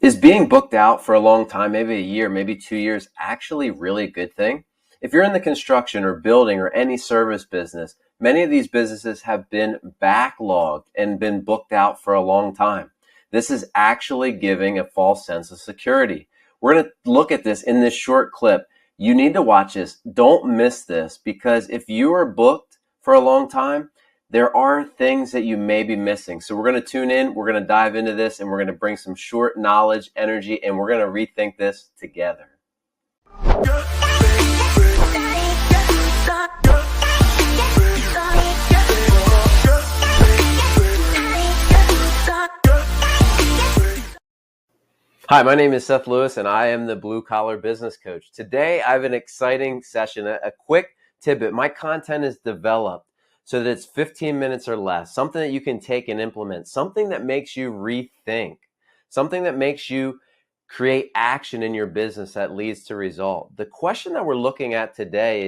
Is being booked out for a long time, maybe a year, maybe 2 years, actually really a good thing? If you're in the construction or building or any service business, many of these businesses have been backlogged and been booked out for a long time. This is actually giving a false sense of security. We're going to look at this in this short clip. You need to watch this. Don't miss this, because if you are booked for a long time, there are things that you may be missing. So we're going to tune in, we're going to dive into this, and we're going to bring some short knowledge, energy, and we're going to rethink this together. Hi, my name is Seth Lewis, and I am the Blue Collar Business Coach. Today, I have an exciting session, a quick tidbit. My content is developed so that it's 15 minutes or less, something that you can take and implement, something that makes you rethink, something that makes you create action in your business that leads to result. The question that we're looking at today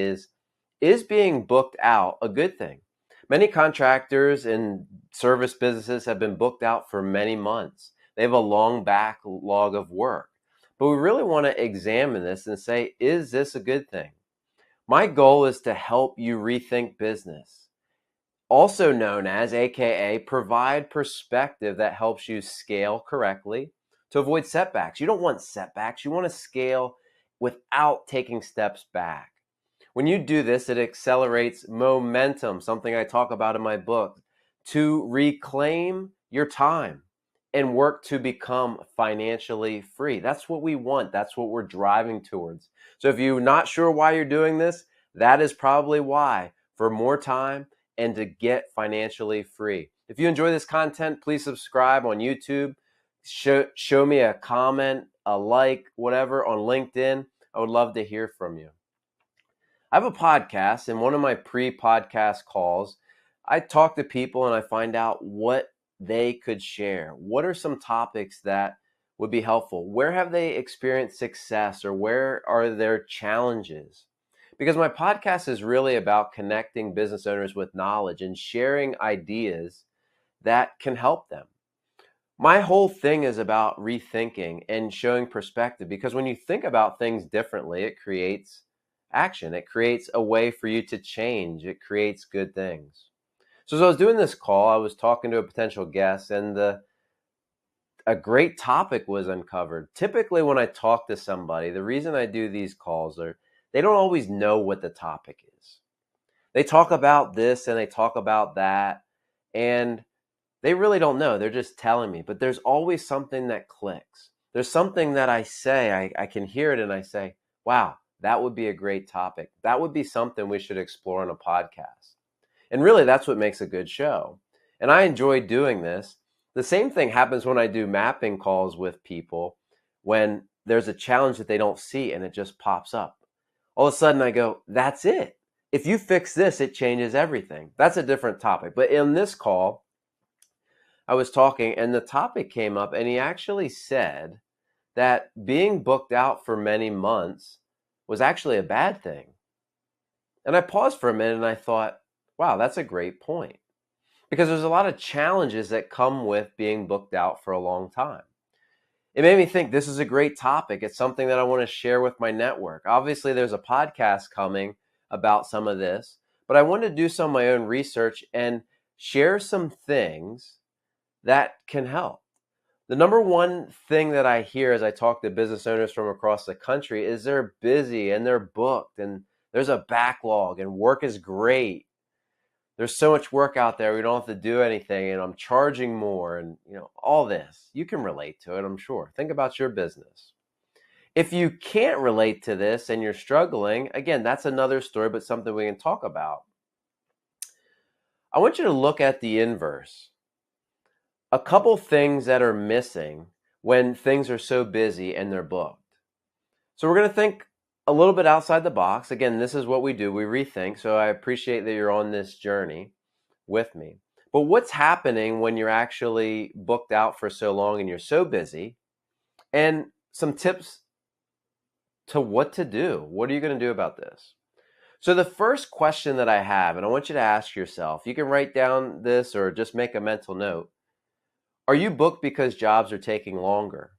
is being booked out a good thing? Many contractors and service businesses have been booked out for many months. They have a long backlog of work. But we really want to examine this and say, is this a good thing? My goal is to help you rethink business, also known as, AKA, provide perspective that helps you scale correctly to avoid setbacks. You don't want setbacks. You want to scale without taking steps back. When you do this, it accelerates momentum, something I talk about in my book, to reclaim your time and work to become financially free. That's what we want. That's what we're driving towards. So if you're not sure why you're doing this, that is probably why, for more time and to get financially free. If you enjoy this content, please subscribe on YouTube. Show me a comment, a like, whatever, on LinkedIn. I would love to hear from you. I have a podcast. In one of my pre-podcast calls, I talk to people and I find out what they could share. What are some topics that would be helpful? Where have they experienced success, or where are their challenges? Because my podcast is really about connecting business owners with knowledge and sharing ideas that can help them. My whole thing is about rethinking and showing perspective, because when you think about things differently, it creates action. It creates a way for you to change. It creates good things. So as I was doing this call, I was talking to a potential guest, and a great topic was uncovered. Typically, when I talk to somebody, the reason I do these calls are they don't always know what the topic is. They talk about this and they talk about that, and they really don't know. They're just telling me. But there's always something that clicks. There's something that I say, I can hear it, and I say, wow, that would be a great topic. That would be something we should explore on a podcast. And really, that's what makes a good show. And I enjoy doing this. The same thing happens when I do mapping calls with people, when there's a challenge that they don't see and it just pops up. All of a sudden I go, that's it. If you fix this, it changes everything. That's a different topic. But in this call, I was talking and the topic came up, and he actually said that being booked out for many months was actually a bad thing. And I paused for a minute and I thought, wow, that's a great point. Because there's a lot of challenges that come with being booked out for a long time. It made me think, this is a great topic. It's something that I want to share with my network. Obviously, there's a podcast coming about some of this, but I wanted to do some of my own research and share some things that can help. The number one thing that I hear as I talk to business owners from across the country is they're busy and they're booked and there's a backlog and work is great. There's so much work out there, we don't have to do anything, and I'm charging more, and all this. You can relate to it, I'm sure. Think about your business. If you can't relate to this and you're struggling, again, that's another story, but something we can talk about. I want you to look at the inverse. A couple things that are missing when things are so busy and they're booked. So we're going to think a little bit outside the box. Again, this is what we do. We rethink. So I appreciate that you're on this journey with me. But what's happening when you're actually booked out for so long and you're so busy? And some tips to what to do. What are you going to do about this? So the first question that I have, and I want you to ask yourself, you can write down this or just make a mental note. Are you booked because jobs are taking longer?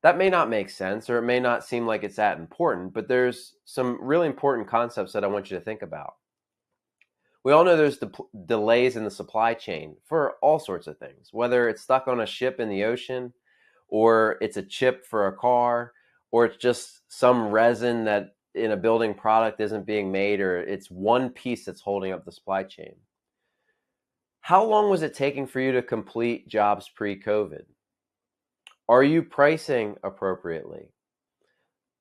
That may not make sense, or it may not seem like it's that important, but there's some really important concepts that I want you to think about. We all know there's delays in the supply chain for all sorts of things, whether it's stuck on a ship in the ocean, or it's a chip for a car, or it's just some resin that in a building product isn't being made, or it's one piece that's holding up the supply chain. How long was it taking for you to complete jobs pre-COVID? Are you pricing appropriately?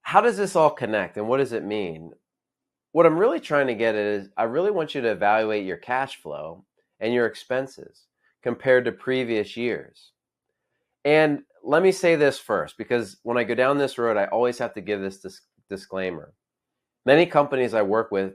How does this all connect and what does it mean? What I'm really trying to get at is I really want you to evaluate your cash flow and your expenses compared to previous years. And let me say this first, because when I go down this road, I always have to give this disclaimer. Many companies I work with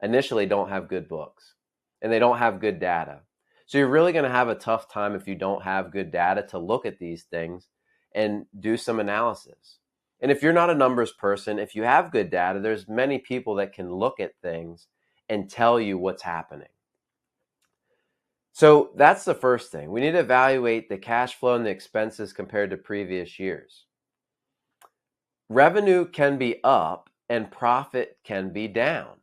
initially don't have good books and they don't have good data. So you're really going to have a tough time if you don't have good data to look at these things and do some analysis. And if you're not a numbers person, if you have good data, there's many people that can look at things and tell you what's happening. So that's the first thing. We need to evaluate the cash flow and the expenses compared to previous years. Revenue can be up and profit can be down.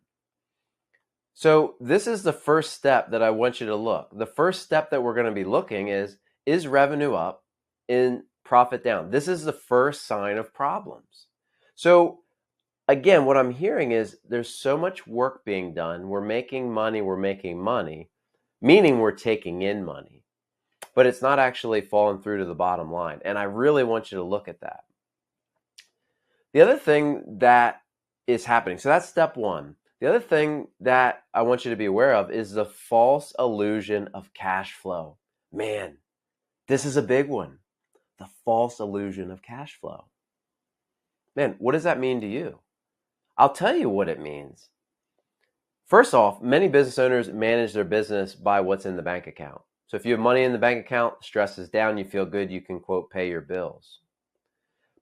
So this is the first step that I want you to look. The first step that we're going to be looking is revenue up and profit down? This is the first sign of problems. So again, what I'm hearing is there's so much work being done. We're making money, meaning we're taking in money, but it's not actually falling through to the bottom line. And I really want you to look at that. The other thing that is happening, so that's step one. The other thing that I want you to be aware of is the false illusion of cash flow. Man, this is a big one. The false illusion of cash flow. Man, what does that mean to you? I'll tell you what it means. First off, many business owners manage their business by what's in the bank account. So if you have money in the bank account, stress is down, you feel good, you can, quote, pay your bills.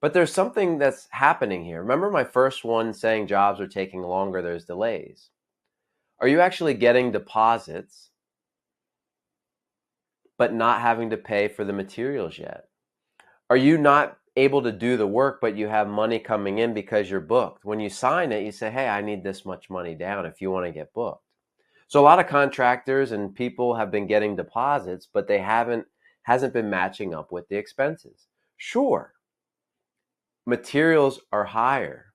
But there's something that's happening here. Remember my first one saying jobs are taking longer, there's delays. Are you actually getting deposits, but not having to pay for the materials yet? Are you not able to do the work, but you have money coming in because you're booked? When you sign it, you say, hey, I need this much money down if you want to get booked. So a lot of contractors and people have been getting deposits, but they hasn't been matching up with the expenses. Sure, materials are higher,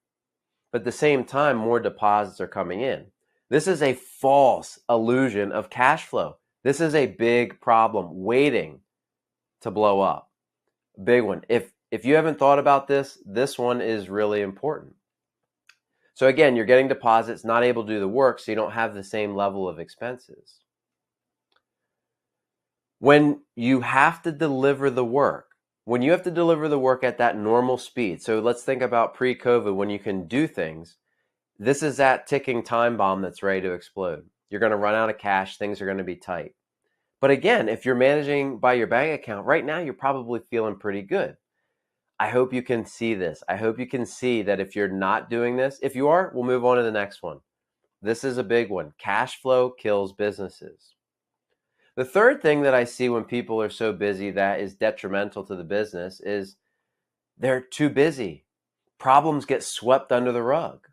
but at the same time, more deposits are coming in. This is a false illusion of cash flow. This is a big problem waiting to blow up. Big one. If you haven't thought about this, this one is really important. So again, you're getting deposits, not able to do the work, so you don't have the same level of expenses. When you have to deliver the work, at that normal speed, so let's think about pre-COVID when you can do things, this is that ticking time bomb that's ready to explode. You're going to run out of cash, things are going to be tight. But again, if you're managing by your bank account, right now you're probably feeling pretty good. I hope you can see this. I hope you can see that if you're not doing this, if you are, we'll move on to the next one. This is a big one. Cash flow kills businesses. The third thing that I see when people are so busy that is detrimental to the business is they're too busy. Problems get swept under the rug.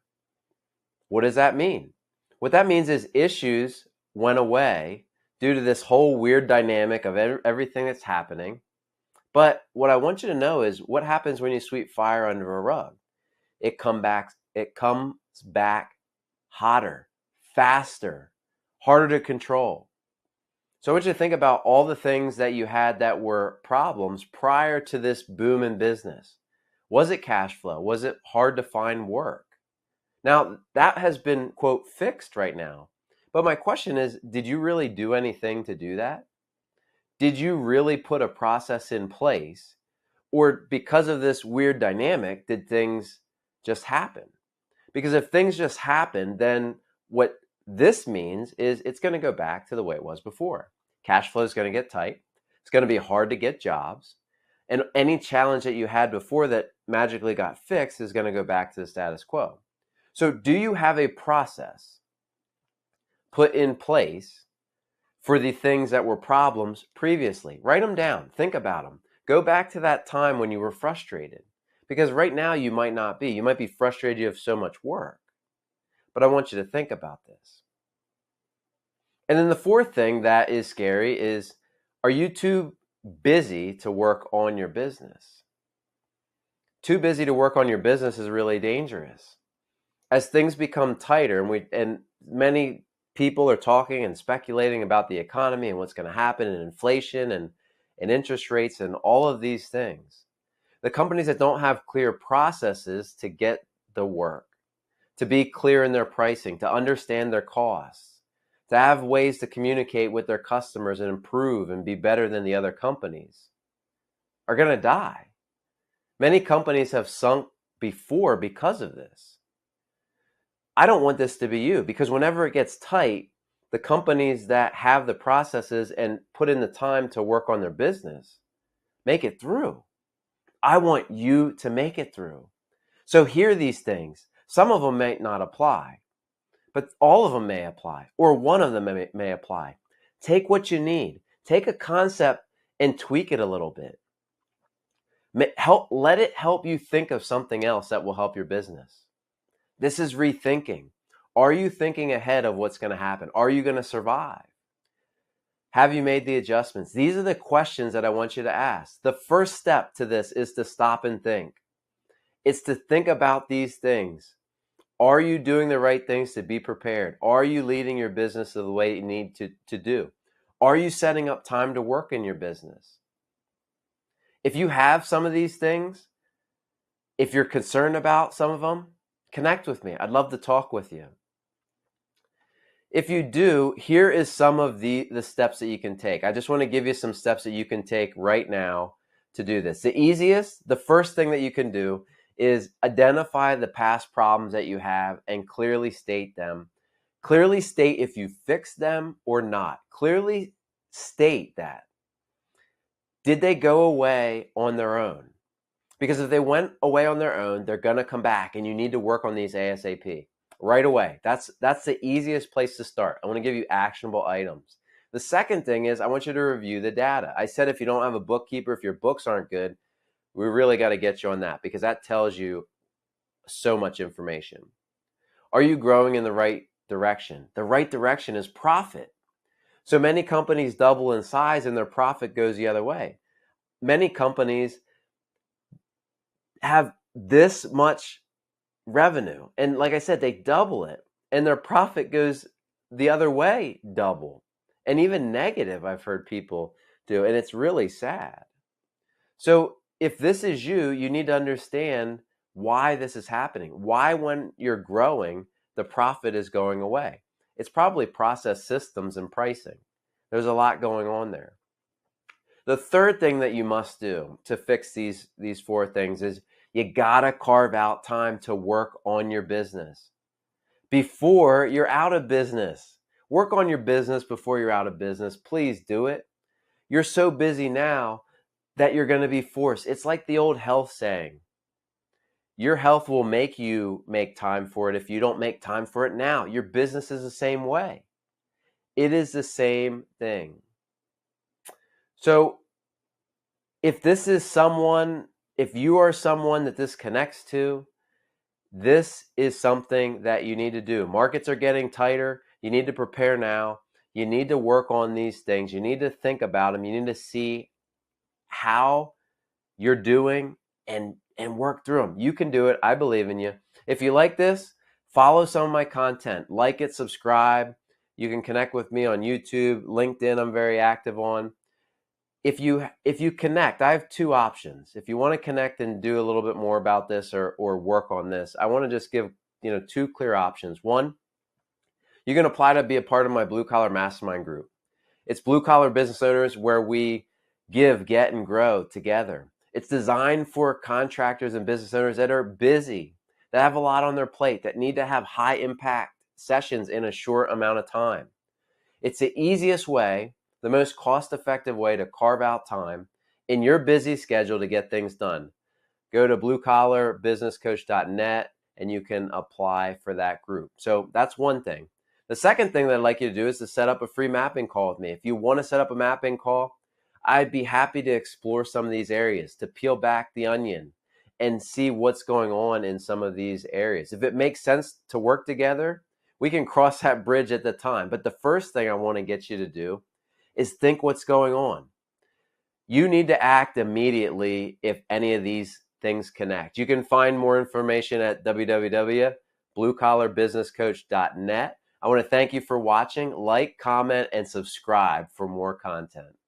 What does that mean? What that means is issues went away due to this whole weird dynamic of everything that's happening. But what I want you to know is what happens when you sweep fire under a rug. It comes back hotter, faster, harder to control. So I want you to think about all the things that you had that were problems prior to this boom in business. Was it cash flow? Was it hard to find work? Now, that has been, quote, fixed right now. But my question is, did you really do anything to do that? Did you really put a process in place? Or because of this weird dynamic, did things just happen? Because if things just happen, then what this means is it's going to go back to the way it was before. Cash flow is going to get tight. It's going to be hard to get jobs. And any challenge that you had before that magically got fixed is going to go back to the status quo. So do you have a process put in place for the things that were problems previously? Write them down. Think about them. Go back to that time when you were frustrated. Because right now you might not be. You might be frustrated you have so much work. But I want you to think about this. And then the fourth thing that is scary is, are you too busy to work on your business? Too busy to work on your business is really dangerous. As things become tighter, and many people are talking and speculating about the economy and what's going to happen, and inflation and interest rates and all of these things. The companies that don't have clear processes to get the work, to be clear in their pricing, to understand their costs, to have ways to communicate with their customers and improve and be better than the other companies, are going to die. Many companies have sunk before because of this. I don't want this to be you, because whenever it gets tight, the companies that have the processes and put in the time to work on their business make it through. I want you to make it through. So hear these things. Some of them may not apply, but all of them may apply, or one of them may apply. Take what you need. Take a concept and tweak it a little bit. Let it help you think of something else that will help your business. This is rethinking. Are you thinking ahead of what's going to happen? Are you going to survive? Have you made the adjustments? These are the questions that I want you to ask. The first step to this is to stop and think. It's to think about these things. Are you doing the right things to be prepared? Are you leading your business the way you need to do? Are you setting up time to work in your business? If you have some of these things, if you're concerned about some of them, connect with me. I'd love to talk with you. If you do, here is some of the steps that you can take. I just want to give you some steps that you can take right now to do this. The first thing that you can do is identify the past problems that you have and clearly state them. Clearly state if you fixed them or not. Clearly state that. Did they go away on their own? Because if they went away on their own, they're going to come back, and you need to work on these ASAP right away. That's the easiest place to start. I want to give you actionable items. The second thing is I want you to review the data. I said if you don't have a bookkeeper, if your books aren't good, we really got to get you on that, because that tells you so much information. Are you growing in the right direction? The right direction is profit. So many companies double in size and their profit goes the other way. Many companies have this much revenue, and like I said, they double it and their profit goes the other way, double, and even negative. I've heard people do, and it's really sad. So if this is you, you need to understand why this is happening. Why, when you're growing, the profit is going away. It's probably process systems and pricing. There's a lot going on there. The third thing that you must do to fix these four things is you gotta carve out time to work on your business before you're out of business. Work on your business before you're out of business. Please do it. You're so busy now that you're going to be forced. It's like the old health saying. Your health will make you make time for it if you don't make time for it now. Your business is the same way. It is the same thing. So if you are someone that this connects to, this is something that you need to do. Markets are getting tighter. You need to prepare now. You need to work on these things. You need to think about them. You need to see how you're doing and work through them. You can do it. I believe in you. If you like this, follow some of my content. Like it, subscribe. You can connect with me on YouTube, LinkedIn, I'm very active on. If you connect, I have two options. If you want to connect and do a little bit more about this or work on this, I want to just give two clear options. One, you can apply to be a part of my Blue Collar Mastermind group. It's blue collar business owners where we give, get, and grow together. It's designed for contractors and business owners that are busy, that have a lot on their plate, that need to have high impact sessions in a short amount of time. It's the easiest way, the most cost-effective way to carve out time in your busy schedule to get things done. Go to bluecollarbusinesscoach.net and you can apply for that group. So that's one thing. The second thing that I'd like you to do is to set up a free mapping call with me. If you want to set up a mapping call, I'd be happy to explore some of these areas, to peel back the onion and see what's going on in some of these areas. If it makes sense to work together, we can cross that bridge at the time. But the first thing I want to get you to do is think what's going on. You need to act immediately if any of these things connect. You can find more information at www.bluecollarbusinesscoach.net. I want to thank you for watching. Like, comment, and subscribe for more content.